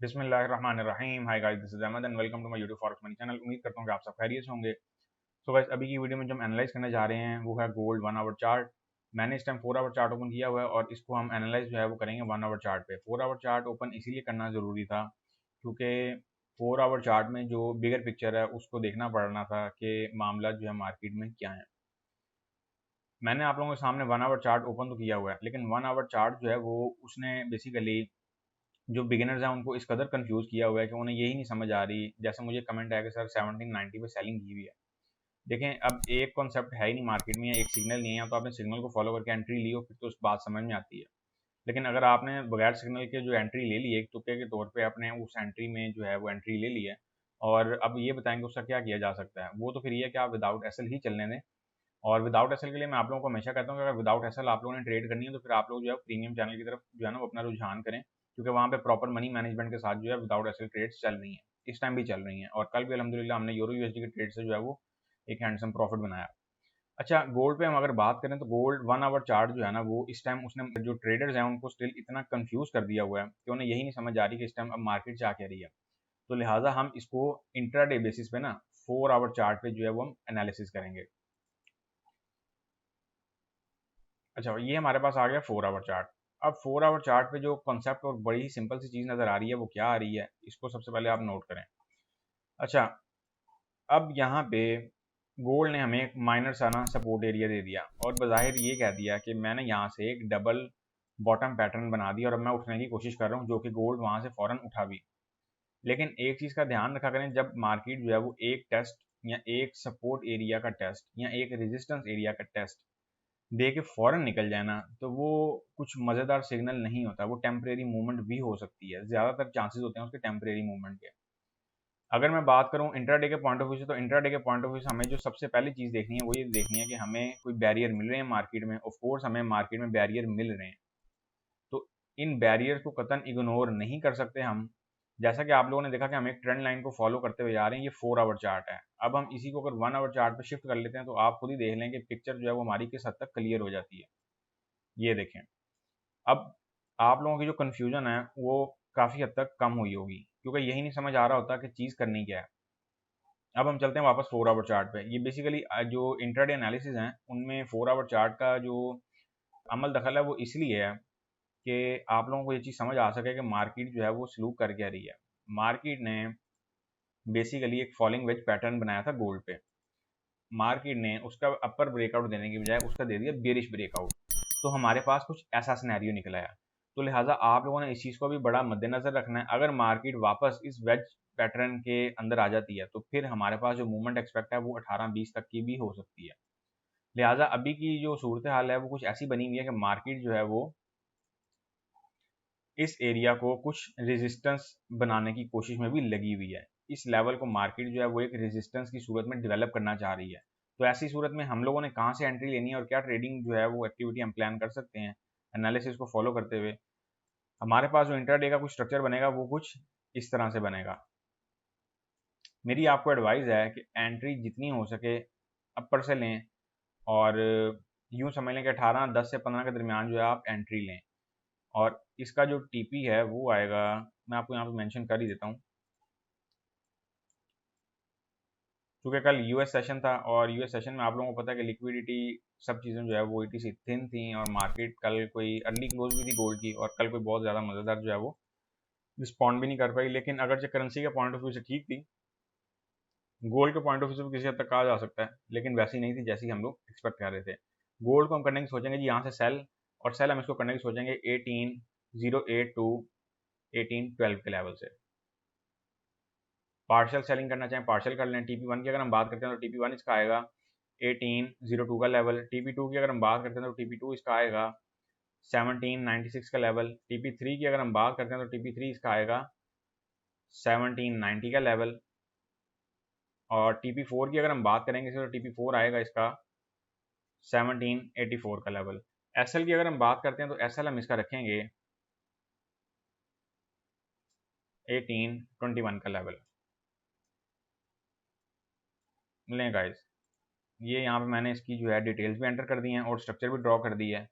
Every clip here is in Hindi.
बिस्मिल्लाहिर्रहमानिर्रहीम। Hi guys, this is Ahmad and welcome to my YouTube forex money channel. उम्मीद करता हूँ कि आप सब खैरियत से होंगे। सो गाइस, अभी की वीडियो में जो हम एनालाइज करने जा रहे हैं वो है गोल्ड 1 आवर चार्ट। मैंने इस टाइम 4 आवर चार्ट ओपन किया हुआ है और इसको हम एनालाइज जो है वो करेंगे 1 आवर चार्ट पे। 4 आवर चार्ट ओपन इसीलिए करना ज़रूरी था क्योंकि 4 आवर चार्ट में जो बिगर पिक्चर है उसको देखना पड़ना था कि मामला जो है मार्केट में क्या है। मैंने आप लोगों के सामने 1 आवर चार्ट ओपन तो किया हुआ है, लेकिन 1 आवर चार्ट जो है वो उसने बेसिकली जो बिगिनर्स हैं उनको इस कदर कंफ्यूज किया हुआ है कि उन्हें यही नहीं समझ आ रही। जैसे मुझे कमेंट आया कि सर 1790 पे सेलिंग की हुई है। देखें, अब एक कॉन्सेप्ट है ही नहीं मार्केट में, एक सिग्नल नहीं है, या तो आपने सिग्नल को फॉलो करके एंट्री ली हो फिर तो उस बात समझ में आती है। लेकिन अगर आपने बगैर सिग्नल के जो एंट्री ले ली है, एक तुक्के के तौर पे आपने उस एंट्री में जो है वो एंट्री ले ली है, और अब ये बताएंगे उसका क्या किया जा सकता है, वो तो फिर ये है कि आप विदाउट एसएल ही चलने दें। और विदाउट एसएल के लिए मैं आप लोगों को हमेशा कहता हूँ कि अगर विदाउट एसएल आप लोगों ने ट्रेड करनी है तो फिर आप लोग जो है प्रीमियम चैनल की तरफ जो है ना वो अपना रुझान करें, क्योंकि वहाँ पे प्रॉपर मनी मैनेजमेंट के साथ जो है विदाउट एसएल ट्रेड्स चल रही हैं, इस टाइम भी चल रही हैं, और कल भी अल्हम्दुलिल्लाह हमने यूरो यूएसडी के ट्रेड से जो है वो एक हैंडसम प्रॉफिट बनाया। अच्छा, गोल्ड पे हम अगर बात करें तो गोल्ड 1 आवर चार्ट जो है ना वो इस टाइम उसने जो ट्रेडर्स हैं उनको स्टिल इतना कंफ्यूज कर दिया हुआ है कि उन्हें यही नहीं समझ आ रही कि इस टाइम अब मार्केट जा क्या रही है। तो लिहाजा हम इसको इंट्राडे बेसिस पे ना 4 आवर चार्ट पे जो है वो हम एनालिसिस करेंगे। अच्छा, ये हमारे पास आ गया 4 आवर चार्ट। अब 4 आवर चार्ट पे जो कॉन्सेप्ट और बड़ी ही सिंपल सी चीज़ नज़र आ रही है वो क्या आ रही है, इसको सबसे पहले आप नोट करें। अच्छा, अब यहाँ पे गोल्ड ने हमें एक माइनर सा ना सपोर्ट एरिया दे दिया और बज़ाहिर ये कह दिया कि मैंने यहाँ से एक डबल बॉटम पैटर्न बना दिया और अब मैं उठने की कोशिश कर रहा हूँ, जो कि गोल्ड वहाँ से फ़ौरन उठा भी। लेकिन एक चीज़ का ध्यान रखा करें, जब मार्केट जो है वो एक टेस्ट या एक सपोर्ट एरिया का टेस्ट या एक रेजिस्टेंस एरिया का टेस्ट दे के फ़ौरन निकल जाए ना, तो वो कुछ मज़ेदार सिग्नल नहीं होता, वो टेम्परेरी मूवमेंट भी हो सकती है, ज़्यादातर चांसेस होते हैं उसके टेम्परेरी मूवमेंट के। अगर मैं बात करूँ इंट्राडे के पॉइंट ऑफ व्यू से, तो इंट्राडे के पॉइंट ऑफ व्यू से हमें जो सबसे पहली चीज़ देखनी है वो ये देखनी है कि हमें कोई बैरियर मिल रहे हैं मार्केट में। ऑफ कोर्स हमें मार्केट में बैरियर मिल रहे हैं, तो इन बैरियर को कतन इग्नोर नहीं कर सकते हम। जैसा कि आप लोगों ने देखा कि हम एक ट्रेंड लाइन को फॉलो करते हुए जा रहे हैं, ये 4 आवर चार्ट है। अब हम इसी को अगर 1 आवर चार्ट पे शिफ्ट कर लेते हैं तो आप खुद ही देख लें कि पिक्चर जो है वो हमारी किस हद तक क्लियर हो जाती है। ये देखें, अब आप लोगों की जो कन्फ्यूजन है वो काफ़ी हद तक कम हुई होगी, क्योंकि यही नहीं समझ आ रहा होता कि चीज़ करनी क्या है। अब हम चलते हैं वापस 4 आवर चार्ट पे। ये बेसिकली जो इंट्राडे एनालिसिस हैं उनमें 4 आवर चार्ट का जो अमल दखल है वो इसलिए है कि आप लोगों को ये चीज़ समझ आ सके कि मार्केट जो है वो सलूक कर क्या रही है। मार्केट ने बेसिकली एक फॉलिंग वेज पैटर्न बनाया था गोल्ड पे। मार्केट ने उसका अपर ब्रेकआउट देने की बजाय उसका दे दिया बेरिश ब्रेकआउट, तो हमारे पास कुछ ऐसा सिनेरियो निकल आया। तो लिहाजा आप लोगों ने इस चीज़ को भी बड़ा मद्देनजर रखना है। अगर मार्केट वापस इस वेज पैटर्न के अंदर आ जाती है तो फिर हमारे पास जो मूवमेंट एक्सपेक्ट है वो 18-20 तक की भी हो सकती है। लिहाजा अभी की जो सूरत हाल है वो कुछ ऐसी बनी हुई है कि मार्केट जो है वो इस एरिया को कुछ रेजिस्टेंस बनाने की कोशिश में भी लगी हुई है। इस लेवल को मार्केट जो है वो एक रेजिस्टेंस की सूरत में डेवलप करना चाह रही है। तो ऐसी सूरत में हम लोगों ने कहाँ से एंट्री लेनी है और क्या ट्रेडिंग जो है वो एक्टिविटी हम प्लान कर सकते हैं एनालिसिस को फॉलो करते हुए। हमारे पास जो इंट्राडे का कुछ स्ट्रक्चर बनेगा वो कुछ इस तरह से बनेगा। मेरी आपको एडवाइस है कि एंट्री जितनी हो सके अपर से लें, और यूँ समझ लें कि 18-10 से 15 के दरमियान जो है आप एंट्री लें। और इसका जो टीपी है वो आएगा, मैं आपको यहाँ पे मेंशन कर ही देता हूँ, क्योंकि कल यूएस सेशन था और यूएस सेशन में आप लोगों को पता है कि लिक्विडिटी सब चीज़ें जो है वो ईटीसी थिन थी, और मार्केट कल कोई अर्ली क्लोज भी थी गोल्ड की, और कल कोई बहुत ज़्यादा मज़ेदार जो है वो रिस्पॉन्ड भी नहीं कर पाई। लेकिन अगर जो करेंसी के पॉइंट ऑफ व्यू से ठीक थी, गोल्ड के पॉइंट ऑफ व्यू से भी किसी हद तक कहा जा सकता है, लेकिन वैसी नहीं थी जैसी हम लोग एक्सपेक्ट कर रहे थे। गोल्ड को हम करने की सोचेंगे जी यहाँ से सेल, और सेल हम इसको करने की सोचेंगे 18,082 टू 18,12 के लेवल से। पार्शियल सेलिंग करना चाहें पार्शियल कर लें। TP1 की अगर हम बात करते हैं तो TP1 इसका आएगा 18,02 का लेवल। TP2 की अगर हम बात करते हैं तो TP2 इसका आएगा 1796 का लेवल। TP3 की अगर हम बात करते हैं तो TP3 इसका आएगा 1790 का लेवल। और TP4 की अगर हम बात करेंगे तो TP4 आएगा इसका 1784 का लेवल। SL की अगर हम बात करते हैं तो SL हम इसका रखेंगे 1821 का लेवल। लें गाइस, ये यहाँ पे मैंने इसकी जो है डिटेल्स भी एंटर कर दी हैं और स्ट्रक्चर भी ड्रॉ कर दी है,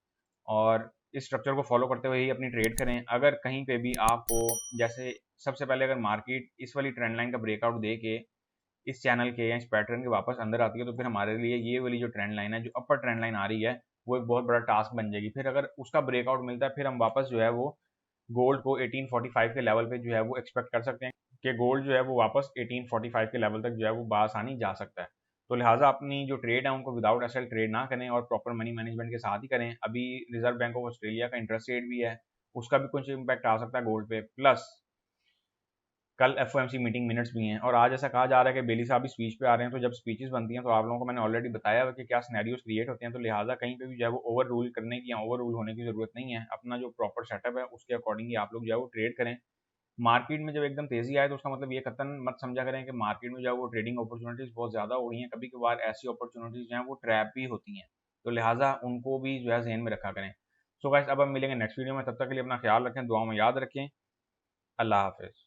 और इस स्ट्रक्चर को फॉलो करते हुए ही अपनी ट्रेड करें। अगर कहीं पे भी आपको जैसे सबसे पहले अगर मार्केट इस वाली ट्रेंड लाइन का ब्रेकआउट दे के इस चैनल के या इस पैटर्न के वापस अंदर आती है तो फिर हमारे लिए ये वाली जो ट्रेंड लाइन है, जो अपर ट्रेंड लाइन आ रही है, वो एक बहुत बड़ा टास्क बन जाएगी। फिर अगर उसका ब्रेकआउट मिलता है फिर हम वापस जो है वो गोल्ड को 1845 के लेवल पे जो है वो एक्सपेक्ट कर सकते हैं कि गोल्ड जो है वो वापस 1845 के लेवल तक जो है वो बासानी जा सकता है। तो लिहाजा अपनी जो ट्रेड है उनको विदाउट एसेल ट्रेड ना करें और प्रॉपर मनी मैनेजमेंट के साथ ही करें। अभी रिजर्व बैंक ऑफ ऑस्ट्रेलिया का इंटरेस्ट रेट भी है, उसका भी कुछ इम्पैक्ट आ सकता है गोल्ड पे, प्लस कल एफओएमसी मीटिंग मिनट्स भी हैं और आज ऐसा कहा जा रहा है कि बेली साहब भी स्पीच पे आ रहे हैं। तो जब स्पीचेस बनती हैं तो आप लोगों को मैंने ऑलरेडी बताया हुआ कि क्या सिनेरियोस क्रिएट होते हैं, तो लिहाजा कहीं पे भी जो है वो ओवर रूल करने की या ओवर रूल होने की जरूरत नहीं है। अपना जो प्रॉपर सेटअप है उसके अकॉर्डिंग ही आप लोग जो है वो ट्रेड करें। मार्केट में जब एकदम तेजी आए तो उसका मतलब ये कतन मत समझा करें कि मार्केट में जो है वो ट्रेडिंग अपॉर्चुनिटीज बहुत ज़्यादा हो रही हैं। कभी कभार ऐसी अपॉर्चुनिटीज जो हैं वो ट्रैप भी होती हैं, तो लिहाजा उनको भी जो है जहन में रखा करें। सो गाइस, अब हम मिलेंगे नेक्स्ट वीडियो में, तब तक के लिए अपना ख्याल रखें, दुआओं में याद रखें। अल्लाह हाफिज़।